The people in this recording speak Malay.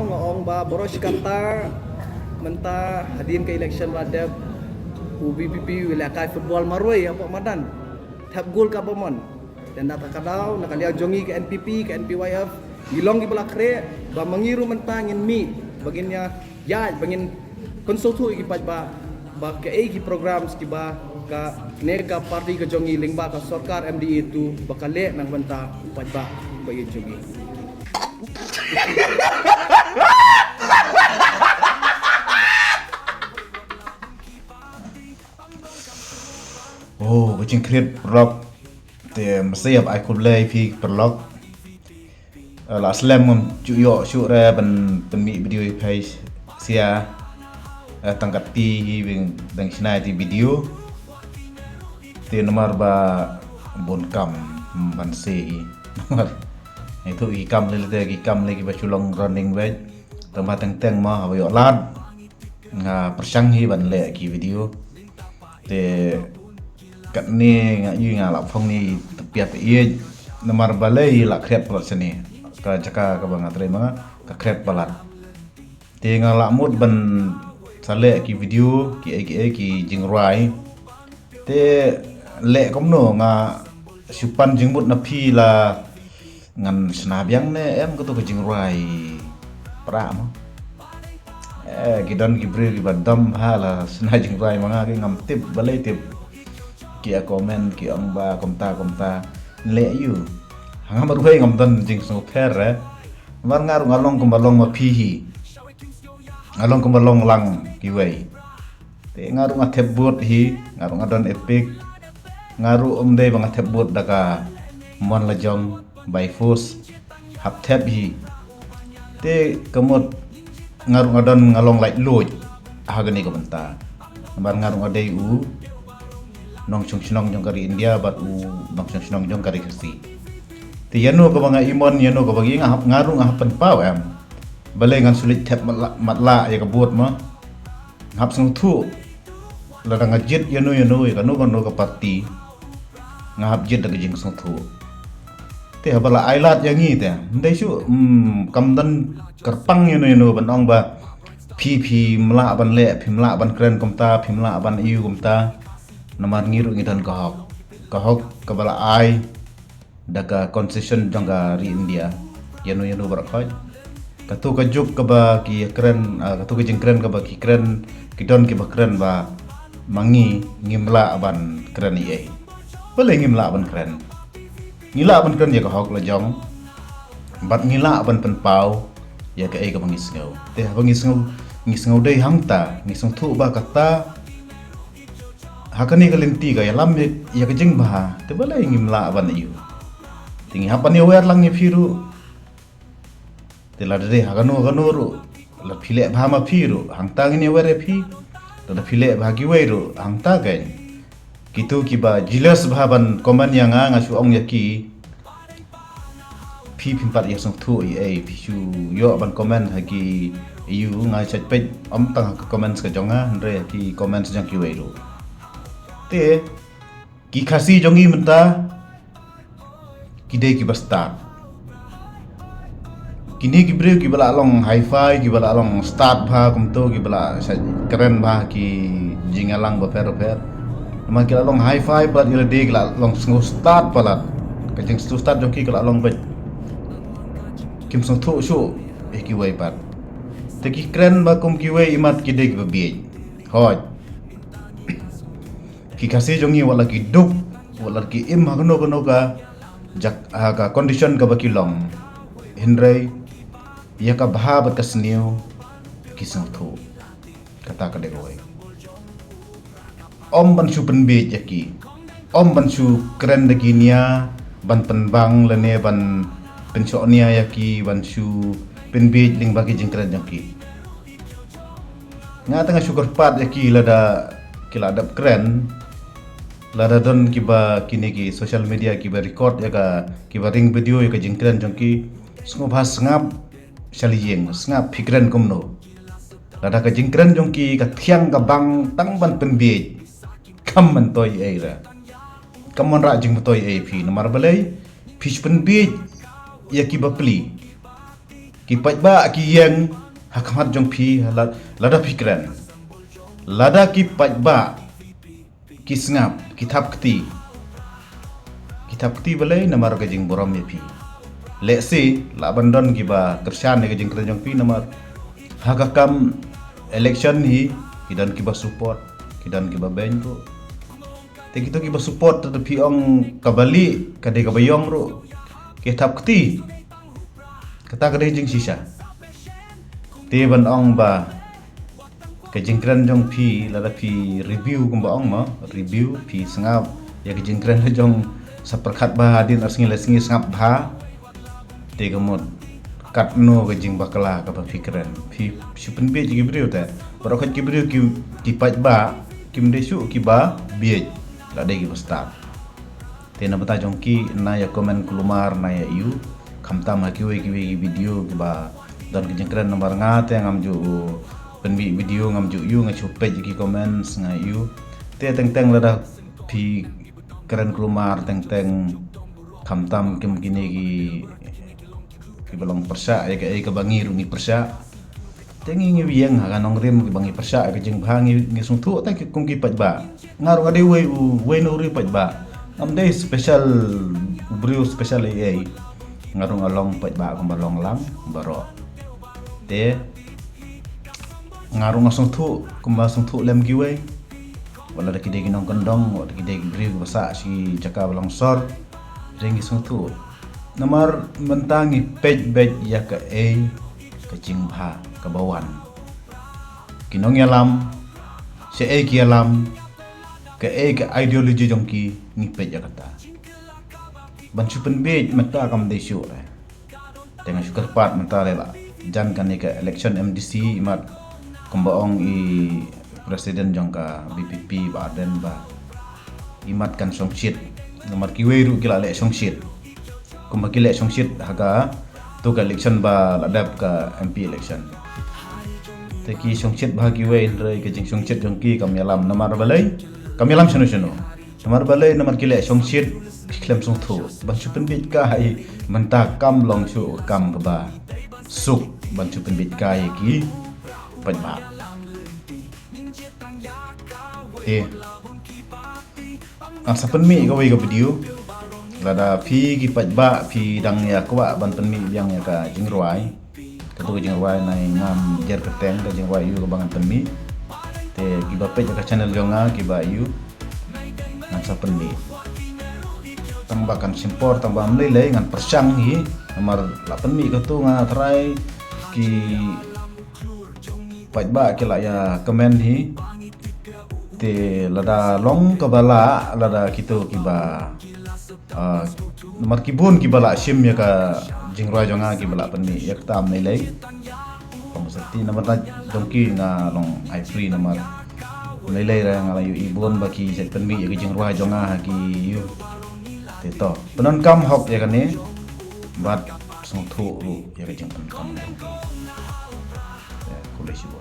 ngong ba boros kata menta hadim ke election wadab UBPP wilayah football marwai apa madan tap gol ka bomon dan nak kadau nak liau jongi ke NPP ke NPYF gilong di belakre ba mengiru menta ngin mi baginnya ya bangin konsultu ki ba ke ki program ki ba ka neka parti ke jongi lingba ka sarkar MDA itu bakale nang menta upaj ba jongi. Oh, kucing create perlok te mesti apa aku play pi perlok la slam ngam cuyo syuk re ben mi video page sia tangkat ti beng sinai ti video te nomor ba bon kam ban se nomor itu ikam lagi ba chulong running way tempat teng ma hayo lad nga persang hi ban le ki video te kat ni nga lap phong ni tepiat ie nomor balai la kret plot sini ka jaka ka bang atre ma ka kret balat te nga la mut ban sale ki video ki jingrai te le kom no nga supan jingbut na phi la ngan snabyang ne em ko to jingrai pra mo gidan gibri badam hala sna jingrai manga ki ngam tip balai tip kia komen ki ang ba komta le yu hanga marwai ngam dan jing so pher mar ngarung along kumbalong ma phi along kumbalong lang ki wei te ngarung athebut hi ngarung adon epic ngaru umde bang athebut daka mon lajong by force hap theb hi te kamot ngarung adon ngalong like loj hagani ko banta mar ngarung adai u nong chung chnong jong kari India bat u nong chung chnong jong kari Krisi ti yano ko banga imon yano ko bagi ngarung hapan pau em balai ngan sulit thep matla ya kabut ma hap sung thu la dang jit yano ya kanu ka parti ngahap jit da jing sung thu te habala ailat yang ni te ndai su kamdan kerpang yano banong ba phi mla ban le phi mla ban kren komta phi mla ban iu komta nomor ngiru ngidan kahok kabala ai daga concession jangga ri India yano barakhoj katu kajuk kaba ki kren katu kajing kren kaba ki kren kidon ki bakren ba mangi ngimla ban kren ie boleh ngimla ban kren ngila ban kren ya kahok la jong bat ngila ban penpau ya ka ai ka bangisngau te bangisngau dei hangta ngisung thu ba kata hakani kalenti ka yalam ya kejeng bah te balai ngimla ban iu tingi hapan ya wer lang ni phiru te la de hakano ru la phile bha ma phiru hangta ni wer phi la phile bha gi weru hangta gain kitu ki ba jilas bha ban koman yang nga su ong yaki phi pimpat ya song thu ai phi su yo ban komen hagi iu nga chat pe om tang ka comments ka jonga re ki comments jang ki weru te ki khasi jongi menta kide ki basta kini ki bre ki bala long hi-fi ki bala long start bha kumto ki bala keren bha ki jingalang ba fer ma ki long hi-fi plat ila de la long sngo start palat ka jing start jongi kala long ba kim song thu shu ki wai pat te ki keren ba kum ki wai imat kide ki bi hoj ki kasi jongi wala ki duk wala ki im hagno ka jak ka condition ka baki long hindrai ya ka bhabat ka sniu ki sang thu kata ka de goi om ban su penbe jaki om ban su keren de ginia ban penbang lene ban pensonia yaki ban su penbe ling bagi jengkren jaki nga tanga sugar pat yaki lada kila adap keren lada don kiba kini ki social media kiba record ya ka kiba ring video ya ka jingkran jongki sngo bhas ngap shaliyeng ngap fikran komno lada ka jingkran jongki ka thiang ka bang tang ban penbe kam man toy era kam man ra jing toy ap nomor balai fish penbe ya kiba pli ki pai ba ki yang hakamat jong pi lada pikran lada ki pai ba ki sngap kitab kti balai namar ka jing borom ye pi le si la bandon ki ba kershan ne ka jing kran jong pi namar hakakam election hi kidan ki ba support kidan ki ba benko te kito ki ba support ta pi ong kabali kade ka bayong ro kitab kti kata kade jing sisa te ban ong ba ke jingkran jong pi lada pi review kumba ong ma review pi sangap ya ke jingkran jong saperkhat ba hadin arsngi lesngi sangap ba te gamot kat no ke jing bakala ka ba fikran pi supen be jing brio ta barokat ki brio ki pat ba kim desu ki ba be lada ki start te na bata jong ki na ya komen kulumar na ya yu kamta ma ki video ki ba dan kejengkran nomor ngate ngam ju penbi video ngam ju yu ngachu page ki comments nga yu te teng lada pi keren kelumar teng kamtam kem gini ki balong persa ya ke bangi rungi persa tengi ngi wieng ha kanong rim ki bangi persa ke jeng bangi ngi sungtu ta ki kum ki paj ba ngaru ade we no ri paj ba am day special brio special ai ngaru along paj ba kum balong lang baro te ngarung asung tu lem giwe wala da kidegi nong kondong wala kidegi bri basa si jaka longsor rengi sung tu namar mentangi pej ya ka ke jingba ke bawan kinong yalam se ki yalam ke ideologi jongki ni pej ya kata ban supen bej mata kam de syu dengan syukur pat mata lela jan kan ke election MDC imat kumbaong i presiden jongka BPP ba den ba imat kan songshit nomor kiweru kila le songshit kumba kila songshit haga tu ka election ba ladap ka MP election teki songshit ba kiwe indrai ke jing songshit jongki kam yalam nomor balai kam yalam sunu nomor balai nomor kila songshit klem song thu ban chupen bit ka hai menta kam long chu kam ba suk ban chupen bit ka ki pan ba asa pen mi ka wei ka video lada phi ki pat ba phi dang ya kwa ban pen mi yang ya ka jingruai ka tu jingruai nai ngam jer ka teng ka jingruai yu ka bangan pen mi te ki ba pe ka channel jonga ki ba yu ngan sa pen mi tambahkan simpor tambah melelai ngan persang hi nomor 8 mi ka tu nga try ki pat ba ki la ya comment hi te lada long ka bala lada kitu ki ba nomor kibun ki bala sim ya ka jingroi jonga ki bala pen mi ya ta melelai pamsati nomor ta dongki nga long I free nomor melelai ra nga yu ibon ba ki set pen mi ya ki jingroi jonga ki yu to penon kam hok ya kan ni bat sung thu ru ya ka jeng kam ya kulai si bo